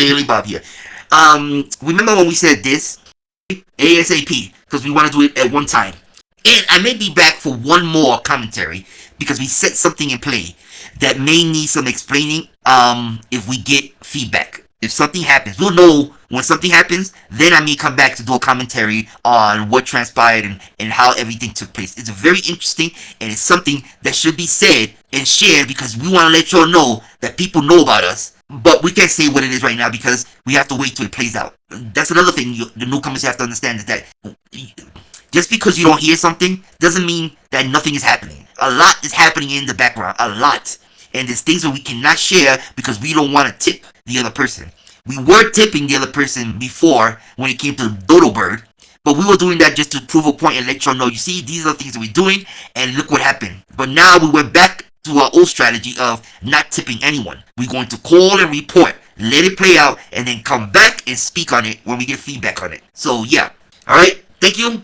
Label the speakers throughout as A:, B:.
A: really Bob here. Remember when we said this? ASAP, because we want to do it at one time. And I may be back for one more commentary, because we set something in play that may need some explaining, if we get feedback. If something happens, we'll know when something happens, then I may come back to do a commentary on what transpired and how everything took place. It's very interesting, and it's something that should be said and shared, because we want to let y'all know that people know about us. But we can't say what it is right now, because we have to wait till it plays out. That's another thing the newcomers have to understand, is that just because you don't hear something doesn't mean that nothing is happening. A lot is happening in the background. A lot. And there's things that we cannot share because we don't want to tip the other person. We were tipping the other person before when it came to Dodo Bird, but we were doing that just to prove a point and let y'all know, you see, these are the things that we're doing, and look what happened. But now we went back to our old strategy of not tipping anyone. We're going to call and report, let it play out, and then come back and speak on it when we get feedback on it. So yeah, alright, thank you.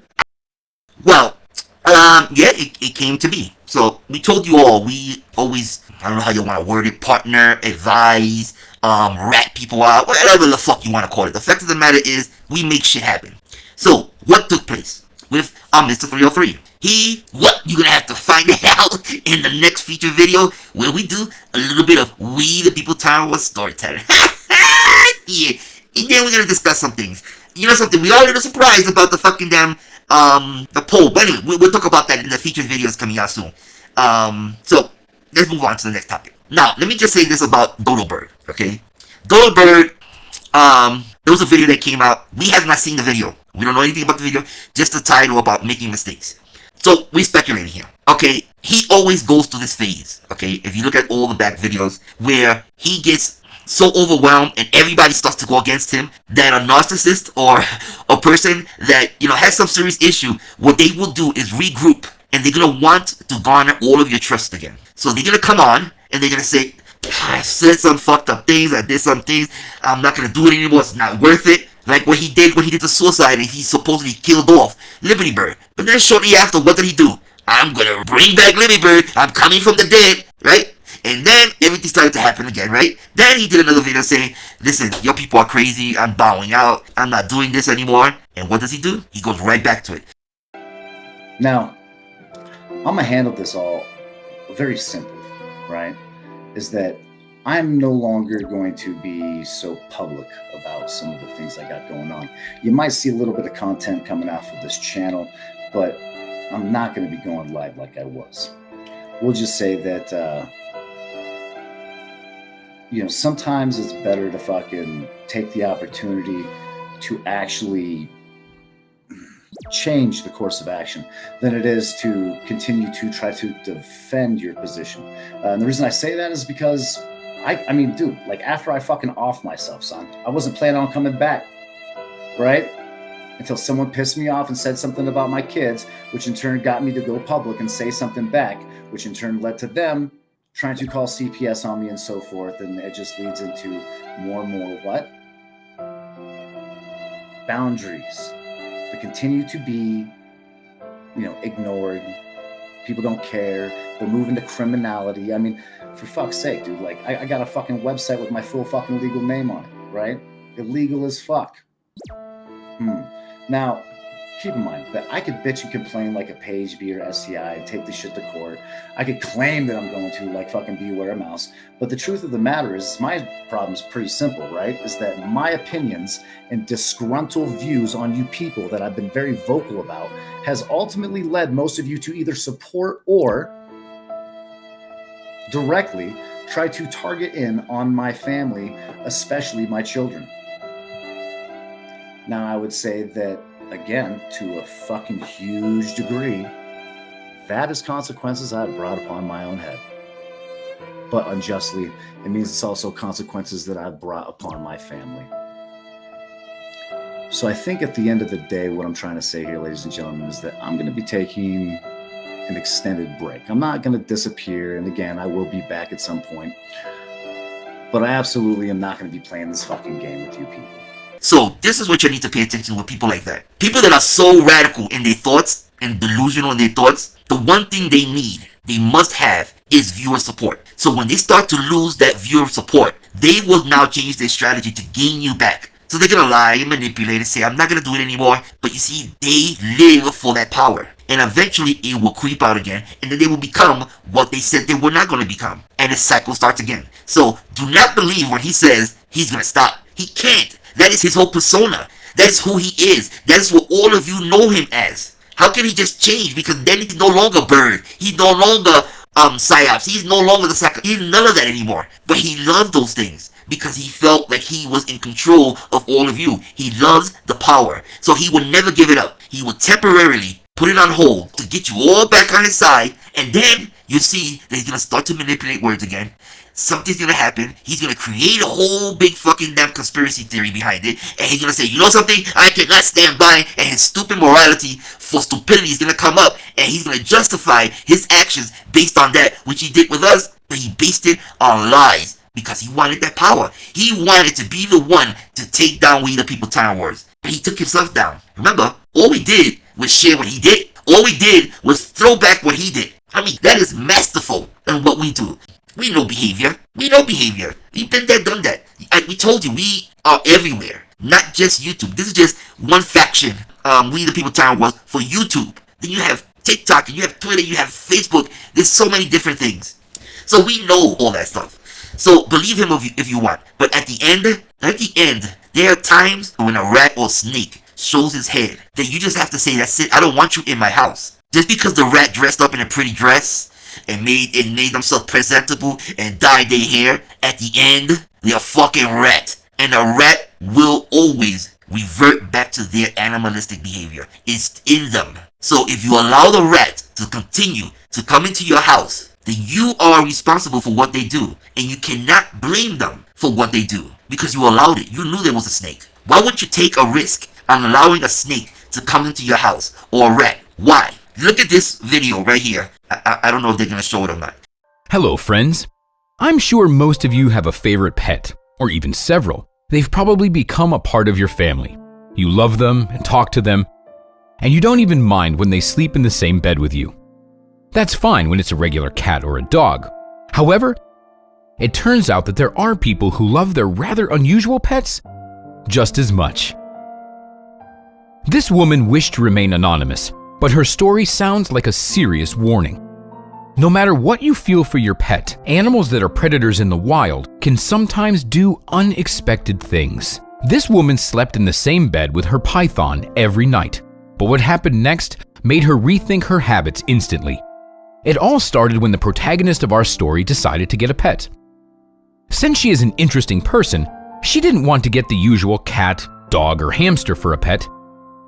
A: Well, yeah, it came to be. So we told you all, we always, I don't know how you want to word it, partner, advise, rat people out, whatever the fuck you want to call it. The fact of the matter is, we make shit happen. So, what took place with Mr. 303? You're gonna have to find it out in the next feature video, where we do a little bit of We the People Tyrant storytelling. Yeah, and then we're gonna discuss some things. You know something, we all a little surprised about the fucking damn, the poll. But anyway, we'll talk about that in the featured videos coming out soon. So, let's move on to the next topic. Now, let me just say this about Dodo Bird, okay? Dodo Bird, there was a video that came out. We have not seen the video. We don't know anything about the video, just the title about making mistakes. So, we're speculating here. Okay, he always goes through this phase, okay? If you look at all the back videos, where he gets so overwhelmed and everybody starts to go against him, that a narcissist or a person that, you know, has some serious issue, what they will do is regroup, and they're going to want to garner all of your trust again. So they're going to come on, and they're going to say, I said some fucked up things, I did some things, I'm not going to do it anymore, it's not worth it. Like what he did when he did the suicide and he supposedly killed off Liberty Bird. But then shortly after, what did he do? I'm going to bring back Liberty Bird, I'm coming from the dead, right? And then everything started to happen again, right? Then he did another video saying, listen, your people are crazy, I'm bowing out, I'm not doing this anymore. And what does he do? He goes right back to it.
B: Now, I'm going to handle this all very simply, right? Is that I'm no longer going to be so public about some of the things I got going on. You might see a little bit of content coming out for this channel, but I'm not going to be going live like I was. We'll just say that, you know, sometimes it's better to fucking take the opportunity to actually change the course of action than it is to continue to try to defend your position. And the reason I say that is because I mean, dude, like after I fucking offed myself, son, I wasn't planning on coming back, right? Until someone pissed me off and said something about my kids, which in turn got me to go public and say something back, which in turn led to them trying to call CPS on me and so forth. And it just leads into more and more what? Boundaries that continue to be, you know, ignored. People don't care. They're moving to criminality. I mean, for fuck's sake, dude, like I got a fucking website with my full fucking legal name on it, right? Illegal as fuck. Now, keep in mind that I could bitch and complain like a Page B or SCI and take this shit to court. I could claim that I'm going to like fucking beware a mouse. But the truth of the matter is my problem's pretty simple, right? Is that my opinions and disgruntled views on you people that I've been very vocal about has ultimately led most of you to either support or directly try to target in on my family, especially my children. Now, I would say that, again, to a fucking huge degree, that is consequences I brought upon my own head. But unjustly, it means it's also consequences that I've brought upon my family. So I think at the end of the day, what I'm trying to say here, ladies and gentlemen, is that I'm going to be taking an extended break. I'm not going to disappear. And again, I will be back at some point. But I absolutely am not going to be playing this fucking game with you people.
A: So this is what you need to pay attention to with people like that. People that are so radical in their thoughts and delusional in their thoughts, the one thing they need, they must have, is viewer support. So when they start to lose that viewer support, they will now change their strategy to gain you back. So they're gonna lie and manipulate and say, I'm not gonna do it anymore. But you see, they live for that power. And eventually it will creep out again, and then they will become what they said they were not gonna become. And the cycle starts again. So do not believe when he says he's gonna stop. He can't. That is his whole persona. That is who he is. That is what all of you know him as. How can he just change? Because then he's no longer Bird. He's no longer Psyops. He's no longer the Psycho. He's none of that anymore. But he loved those things because he felt like he was in control of all of you. He loves the power. So he will never give it up. He will temporarily put it on hold to get you all back on his side, and then you see that he's gonna start to manipulate words again. Something's gonna happen. He's gonna create a whole big fucking damn conspiracy theory behind it, and he's gonna say, you know something, I cannot stand by, and his stupid morality for stupidity is gonna come up, and he's gonna justify his actions based on that, which he did with us, but he based it on lies, because he wanted that power. He wanted to be the one to take down We the People Tyrant Wars, and he took himself down. Remember, all we did was share what he did. All we did was throw back what he did. I mean, that is masterful in what we do. We know behavior. We know behavior. We've been there, done that. We told you, we are everywhere. Not just YouTube. This is just one faction. We the People Tyrant Wars for YouTube. Then you have TikTok, and you have Twitter, you have Facebook. There's so many different things. So we know all that stuff. So believe him if you want. But at the end, there are times when a rat or snake shows his head, then you just have to say, that's it, I don't want you in my house. Just because the rat dressed up in a pretty dress and made themselves presentable and dyed their hair, at the end, they're a fucking rat. And a rat will always revert back to their animalistic behavior. It's in them. So if you allow the rat to continue to come into your house, then you are responsible for what they do. And you cannot blame them for what they do, because you allowed it. You knew there was a snake. Why would you take a risk on allowing a snake to come into your house, or a rat? Why? Look at this video right here. I don't know if they're going to show it or not.
C: Hello, friends. I'm sure most of you have a favorite pet, or even several. They've probably become a part of your family. You love them and talk to them, and you don't even mind when they sleep in the same bed with you. That's fine when it's a regular cat or a dog. However, it turns out that there are people who love their rather unusual pets just as much. This woman wished to remain anonymous, but her story sounds like a serious warning. No matter what you feel for your pet, animals that are predators in the wild can sometimes do unexpected things. This woman slept in the same bed with her python every night, but what happened next made her rethink her habits instantly. It all started when the protagonist of our story decided to get a pet. Since she is an interesting person, she didn't want to get the usual cat, dog, or hamster for a pet.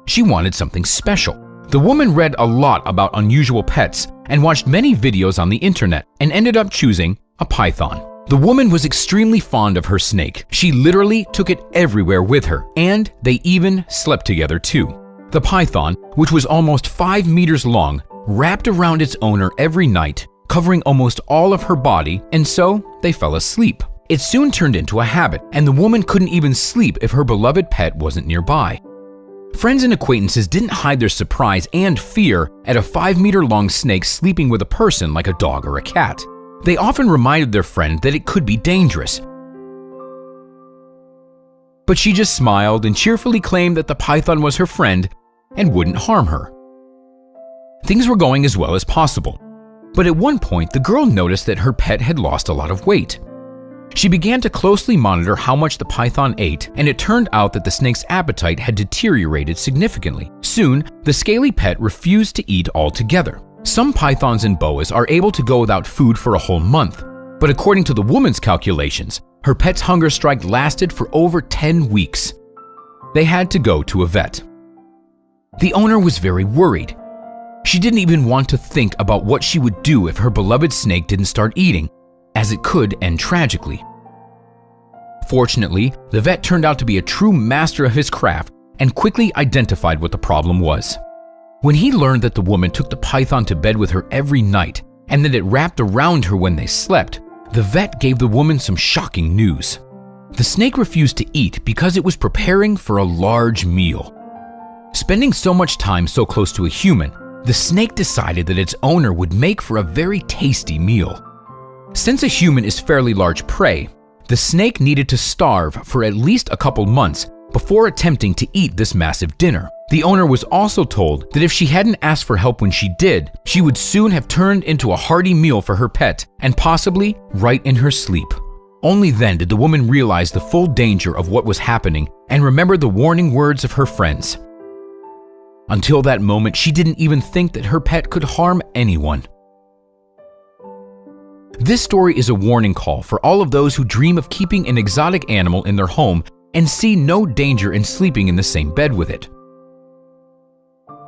C: She wanted something special. The woman read a lot about unusual pets and watched many videos on the internet and ended up choosing a python. The woman was extremely fond of her snake. She literally took it everywhere with her, and they even slept together too. The python, which was almost 5 meters long, wrapped around its owner every night, covering almost all of her body, and so they fell asleep. It soon turned into a habit, and the woman couldn't even sleep if her beloved pet wasn't nearby. Friends and acquaintances didn't hide their surprise and fear at a 5-meter-long snake sleeping with a person like a dog or a cat. They often reminded their friend that it could be dangerous. But she just smiled and cheerfully claimed that the python was her friend and wouldn't harm her. Things were going as well as possible, but at one point the girl noticed that her pet had lost a lot of weight. She began to closely monitor how much the python ate, and it turned out that the snake's appetite had deteriorated significantly. Soon, the scaly pet refused to eat altogether. Some pythons and boas are able to go without food for a whole month, but according to the woman's calculations, her pet's hunger strike lasted for over 10 weeks. They had to go to a vet. The owner was very worried. She didn't even want to think about what she would do if her beloved snake didn't start eating, as it could end tragically. Fortunately, the vet turned out to be a true master of his craft and quickly identified what the problem was. When he learned that the woman took the python to bed with her every night and that it wrapped around her when they slept, the vet gave the woman some shocking news. The snake refused to eat because it was preparing for a large meal. Spending so much time so close to a human, the snake decided that its owner would make for a very tasty meal. Since a human is fairly large prey, the snake needed to starve for at least a couple months before attempting to eat this massive dinner. The owner was also told that if she hadn't asked for help when she did, she would soon have turned into a hearty meal for her pet, and possibly right in her sleep. Only then did the woman realize the full danger of what was happening and remember the warning words of her friends. Until that moment, she didn't even think that her pet could harm anyone. This story is a warning call for all of those who dream of keeping an exotic animal in their home and see no danger in sleeping in the same bed with it.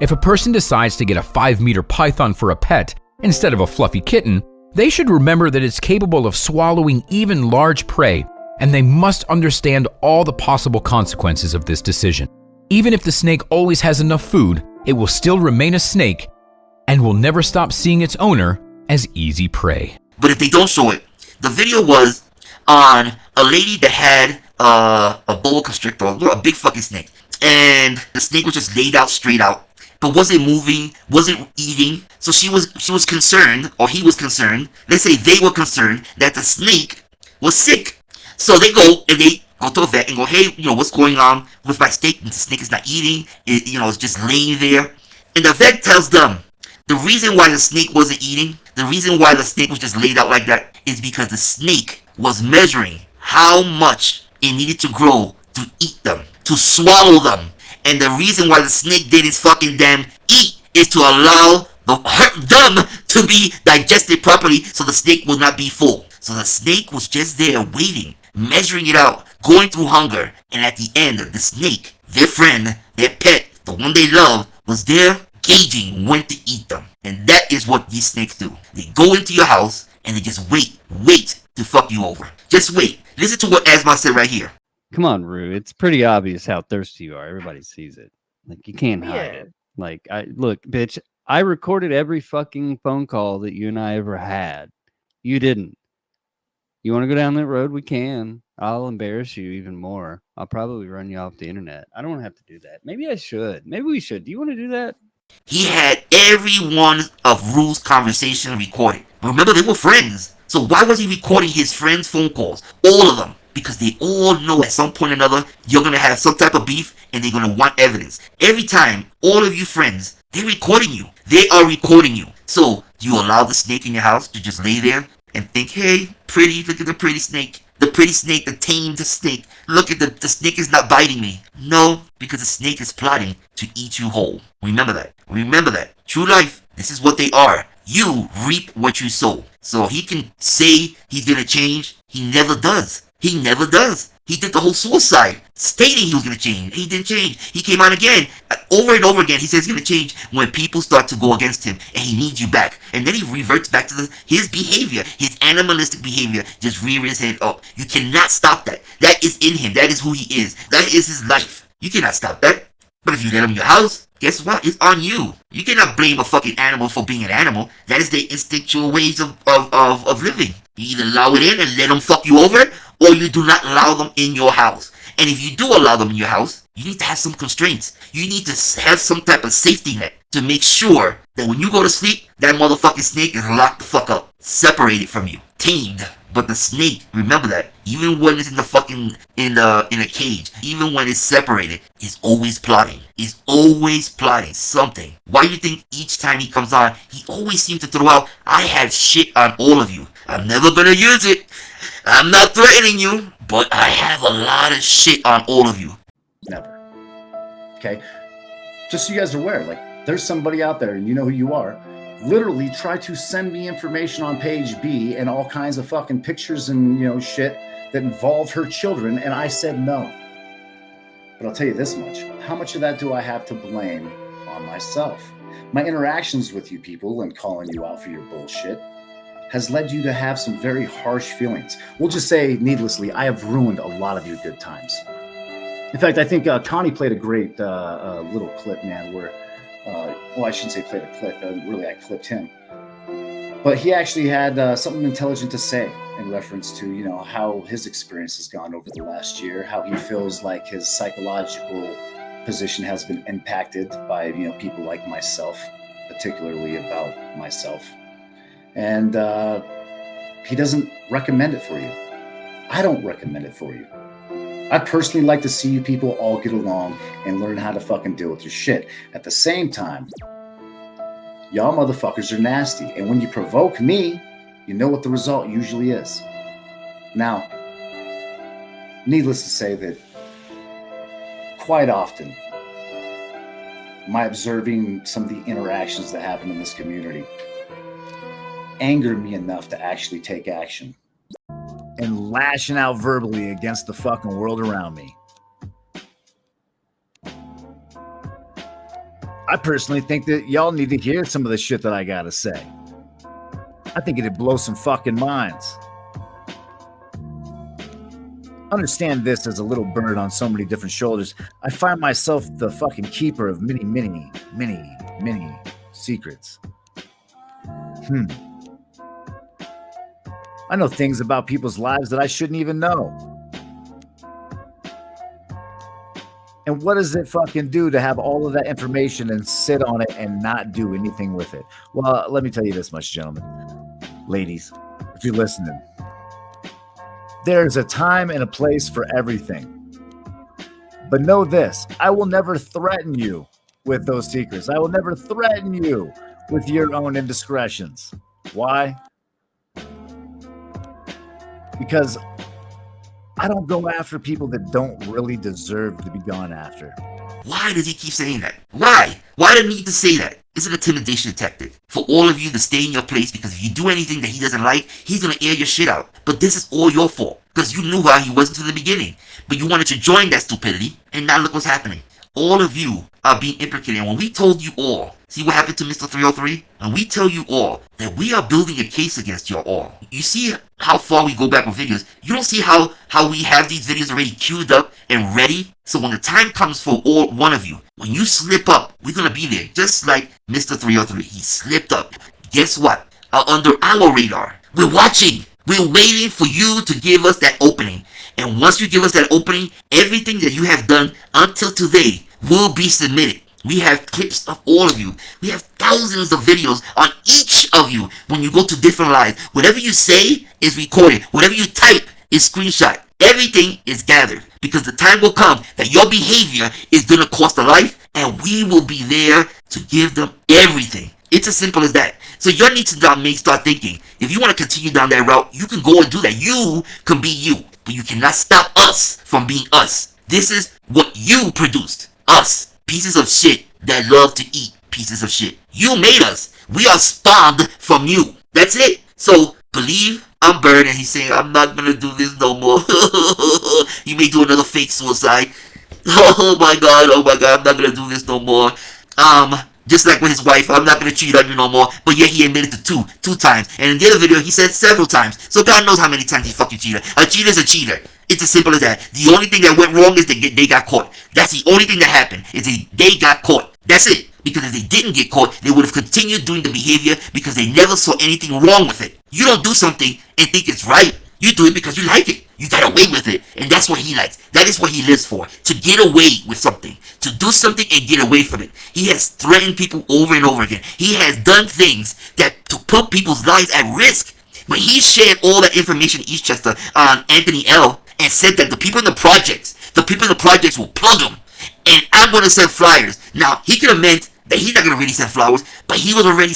C: If a person decides to get a 5-meter python for a pet instead of a fluffy kitten, they should remember that it's capable of swallowing even large prey, and they must understand all the possible consequences of this decision. Even if the snake always has enough food, it will still remain a snake and will never stop seeing its owner as easy prey.
A: But if they don't show it, the video was on a lady that had a boa constrictor, a big fucking snake, and the snake was just laid out straight out, but wasn't moving, wasn't eating. So she was concerned, or he was concerned. Let's say they were concerned that the snake was sick. So they go to a vet and go, hey, what's going on with my snake? The snake is not eating. It's just laying there. And the vet tells them the reason why the snake wasn't eating, the reason why the snake was just laid out like that, is because the snake was measuring how much it needed to grow to eat them, to swallow them. And the reason why the snake didn't fucking damn eat is to allow them to be digested properly so the snake will not be full. So the snake was just there waiting, measuring it out, going through hunger. And at the end, the snake, their friend, their pet, the one they love, was there gauging when to eat them. And that is what these snakes do. They go into your house and they just wait to fuck you over. Just wait. Listen to what Asma said right here.
D: Come on, Rue. It's pretty obvious how thirsty you are. Everybody sees it. Like, you can't hide it. Like, look, bitch, I recorded every fucking phone call that you and I ever had. You didn't. You want to go down that road? We can. I'll embarrass you even more. I'll probably run you off the internet. I don't have to do that. Maybe I should. Maybe we should. Do you want to do that?
A: He had every one of Rue's conversation recorded. Remember, they were friends. So why was he recording his friends' phone calls? All of them. Because they all know at some point or another, you're going to have some type of beef and they're going to want evidence. Every time, all of you friends, they're recording you. They are recording you. So, do you allow the snake in your house to just lay there and think, hey, pretty, look at the pretty snake. The pretty snake, the tamed snake. Look at the snake is not biting me. No, because the snake is plotting to eat you whole. Remember that. Remember that. True life, this is what they are. You reap what you sow. So he can say he's going to change. He never does. He never does. He did the whole suicide, stating he was going to change. He didn't change. He came out again. Over and over again, he says he's going to change when people start to go against him and he needs you back. And then he reverts back to his behavior, his animalistic behavior, just rear his head up. You cannot stop that. That is in him. That is who he is. That is his life. You cannot stop that. But if you let him in your house, guess what? It's on you. You cannot blame a fucking animal for being an animal. That is their instinctual ways of living. You either allow it in and let them fuck you over, or you do not allow them in your house. And if you do allow them in your house, you need to have some constraints. You need to have some type of safety net to make sure that when you go to sleep, that motherfucking snake is locked the fuck up, separated from you, tamed. But the snake, remember that, even when it's in the fucking, in a cage, even when it's separated, is always plotting. Is always plotting something. Why do you think each time he comes on, he always seems to throw out, I have shit on all of you. I'm never gonna use it. I'm not threatening you, but I have a lot of shit on all of you.
B: Never. Okay? Just so you guys are aware, like, there's somebody out there, and you know who you are, literally try to send me information on page B and all kinds of fucking pictures and, shit that involve her children, and I said no. But I'll tell you this much. How much of that do I have to blame on myself? My interactions with you people and calling you out for your bullshit has led you to have some very harsh feelings. We'll just say, needlessly, I have ruined a lot of your good times. In fact, I think Connie played a great little clip, man, where, well, I shouldn't say played a clip, really I clipped him. But he actually had something intelligent to say in reference to, how his experience has gone over the last year, how he feels like his psychological position has been impacted by, people like myself, particularly about myself. And he doesn't recommend it for you. I don't recommend it for you. I personally like to see you people all get along and learn how to fucking deal with your shit. At the same time, y'all motherfuckers are nasty. And when you provoke me, you know what the result usually is. Now, needless to say that quite often, my observing some of the interactions that happen in this community anger me enough to actually take action.
E: And lashing out verbally against the fucking world around me. I personally think that y'all need to hear some of the shit that I gotta say. I think it'd blow some fucking minds. Understand this as a little bird on so many different shoulders. I find myself the fucking keeper of many secrets. I know things about people's lives that I shouldn't even know. And what does it fucking do to have all of that information and sit on it and not do anything with it? Well, let me tell you this much, gentlemen, ladies, if you're listening. There's a time and a place for everything. But know this, I will never threaten you with those secrets. I will never threaten you with your own indiscretions. Why? Because I don't go after people that don't really deserve to be gone after.
A: Why does he keep saying that? Why? Why do you need to say that? It's an intimidation tactic for all of you to stay in your place, because if you do anything that he doesn't like, he's going to air your shit out. But this is all your fault, because you knew how he was from the beginning. But you wanted to join that stupidity, and now look what's happening. All of you are being implicated. And when we told you all, see what happened to Mr. 303? And we tell you all that we are building a case against you all. You see how far we go back with videos. You don't see how we have these videos already queued up and ready. So when the time comes for all one of you, when you slip up, we're going to be there. Just like Mr. 303. He slipped up. Guess what? Under our radar. We're watching. We're waiting for you to give us that opening. And once you give us that opening, everything that you have done until today will be submitted. We have clips of all of you. We have thousands of videos on each of you when you go to different lives. Whatever you say is recorded. Whatever you type is screenshot. Everything is gathered, because the time will come that your behavior is going to cost a life, and we will be there to give them everything. It's as simple as that. So you need to start thinking. If you want to continue down that route, you can go and do that. You can be you, but you cannot stop us from being us. This is what you produced. Us. Pieces of shit that love to eat pieces of shit. You made us. We are spawned from you. That's it. So believe I'm Bird, and he's saying, I'm not gonna do this no more. He may do another fake suicide. Oh my god, I'm not gonna do this no more. Just like with his wife, I'm not gonna cheat on you no more. But yeah, he admitted to two times. And in the other video, he said several times. So God knows how many times he fucking cheated. A cheater's a cheater. It's as simple as that. The only thing that went wrong is they got caught. That's the only thing that happened, is they got caught. That's it. Because if they didn't get caught, they would have continued doing the behavior because they never saw anything wrong with it. You don't do something and think it's right. You do it because you like it. You got away with it. And that's what he likes. That is what he lives for. To get away with something. To do something and get away from it. He has threatened people over and over again. He has done things that to put people's lives at risk. When he shared all that information in Eastchester on Anthony L. and said that the people in the projects will plug him. And I'm going to send flyers. Now, he could have meant that he's not going to really send flowers, but he was already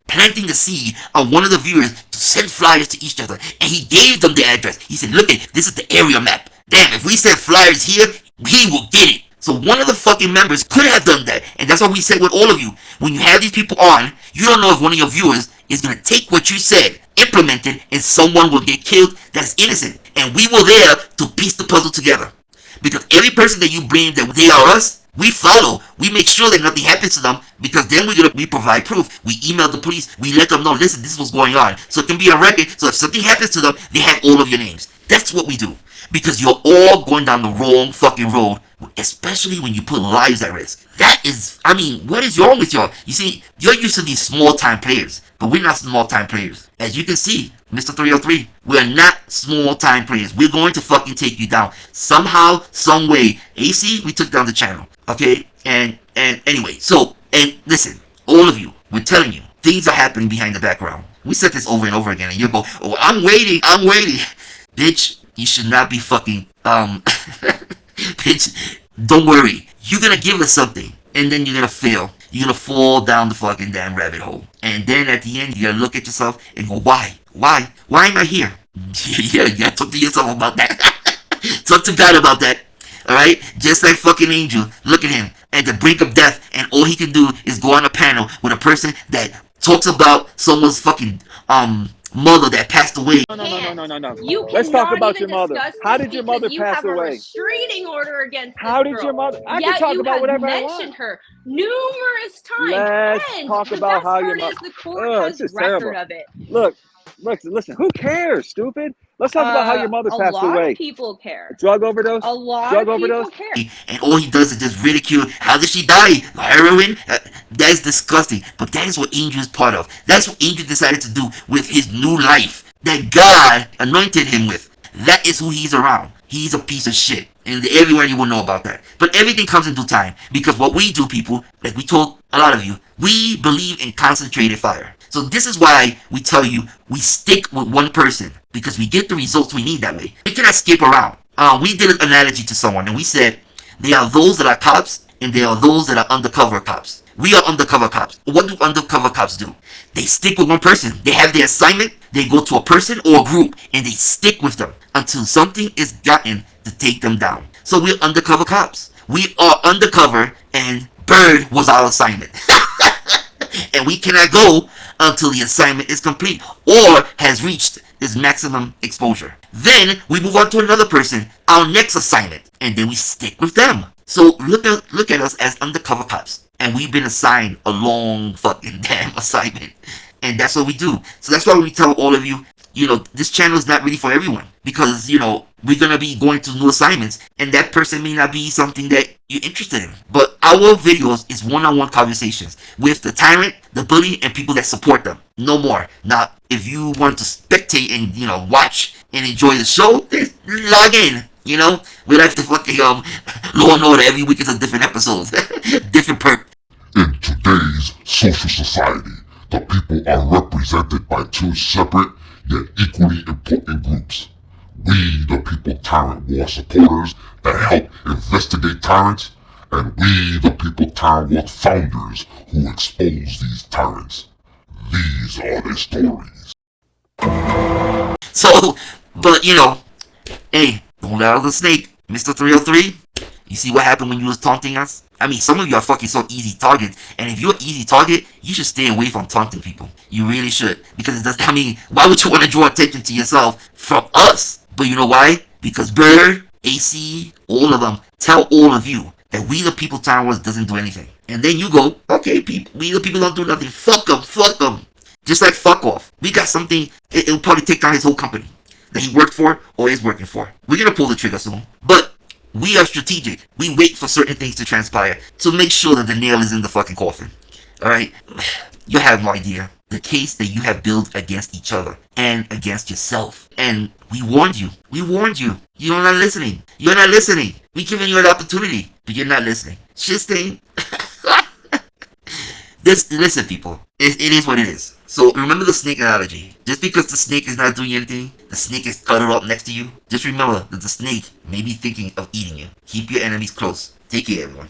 A: planting the seed on one of the viewers to send flyers to each other. And he gave them the address. He said, look, this is the area map. Damn, if we send flyers here, he will get it. So one of the fucking members could have done that. And that's what we said with all of you. When you have these people on, you don't know if one of your viewers is going to take what you said, implement it, and someone will get killed that's innocent. And we were there to piece the puzzle together. Because every person that you blame that they are us, we follow. We make sure that nothing happens to them, because then we provide proof. We email the police. We let them know, listen, this is what's going on. So it can be a record. So if something happens to them, they have all of your names. That's what we do. Because you're all going down the wrong fucking road, especially when you put lives at risk. That is, what is wrong with y'all? You see, you're used to these small-time players, but we're not small-time players. As you can see, Mr. 303, we're not small-time players. We're going to fucking take you down. Somehow, some way. AC, we took down the channel. Okay? And anyway, so, and listen, all of you, we're telling you, things are happening behind the background. We said this over and over again, and you go, "Oh, I'm waiting, bitch." You should not be fucking bitch. Don't worry, you're gonna give us something, and then you're gonna fail. You're gonna fall down the fucking damn rabbit hole, and then at the end, you gotta look at yourself and go, "Why am I here?" Yeah, you gotta talk to yourself about that. Talk to God about that. Alright? Just like fucking Angel. Look at him at the brink of death, and all he can do is go on a panel with a person that talks about someone's fucking mother that passed away.
F: No. Let's talk about your mother. How did your mother pass away? You have a restraining order against this
G: How did your mother? I can talk about whatever I want.
F: You mentioned her numerous times.
G: Let's
F: and
G: talk about how your mother.
F: the court has record of it.
G: Look, listen. Who cares, stupid? Let's talk about how your mother passed away.
F: A lot of people care.
G: Drug overdose?
F: A lot
G: Drug
F: of
G: overdose?
F: people care.
A: And all he does is just ridicule. How did she die? Heroin? That's disgusting. But that is what Angel is part of. That's what Angel decided to do with his new life that God anointed him with. That is who he's around. He's a piece of shit. And everyone will know about that. But everything comes in due time. Because what we do, people, like we told a lot of you, we believe in concentrated fire. So this is why we tell you we stick with one person. Because we get the results we need that way. We cannot skip around. We did an analogy to someone and we said there are those that are cops and there are those that are undercover cops. We are undercover cops. What do undercover cops do? They stick with one person. They have their assignment. They go to a person or a group and they stick with them until something is gotten to take them down. So we're undercover cops. We are undercover and Bird was our assignment. And we cannot go until the assignment is complete or has reached its maximum exposure. Then we move on to another person, our next assignment, and then we stick with them. So look at us as undercover cops. And we've been assigned a long fucking damn assignment. And that's what we do. So that's why we tell all of you, this channel is not really for everyone. Because, we're going to be going to new assignments. And that person may not be something that you're interested in. But our videos is one-on-one conversations with the Tyrant, the Bully, and people that support them. No more. Now, if you want to spectate and, watch and enjoy the show, then log in. We like to fucking Law and Order. Every week is a different episode. Different perk.
H: In today's social society, the people are represented by two separate yet equally important groups. We, the People Tyrant War supporters that help investigate tyrants, and we, the People Tyrant War founders who expose these tyrants. These are their stories.
A: So, but hey, don't let out the snake, Mr. 303. You see what happened when you was taunting us? I mean, some of you are fucking so easy target, and if you're an easy target, you should stay away from taunting people. You really should, because it does. I mean, why would you want to draw attention to yourself from us? But you know why? Because Bird, AC, all of them tell all of you that we the People Tyrants doesn't do anything, and then you go, okay, we the people don't do nothing. Fuck them. Just like fuck off. We got something. It'll probably take down his whole company that he worked for or is working for. We're gonna pull the trigger soon, but we are strategic. We wait for certain things to transpire to make sure that the nail is in the fucking coffin. Alright? You have no idea the case that you have built against each other and against yourself. And we warned you. You're not listening. We're giving you an opportunity, but you're not listening. Shit stain. Listen, people. It is what it is. So remember the snake analogy. Just because the snake is not doing anything, the snake is cuddled up next to you. Just remember that the snake may be thinking of eating you. Keep your enemies close. Take care, everyone.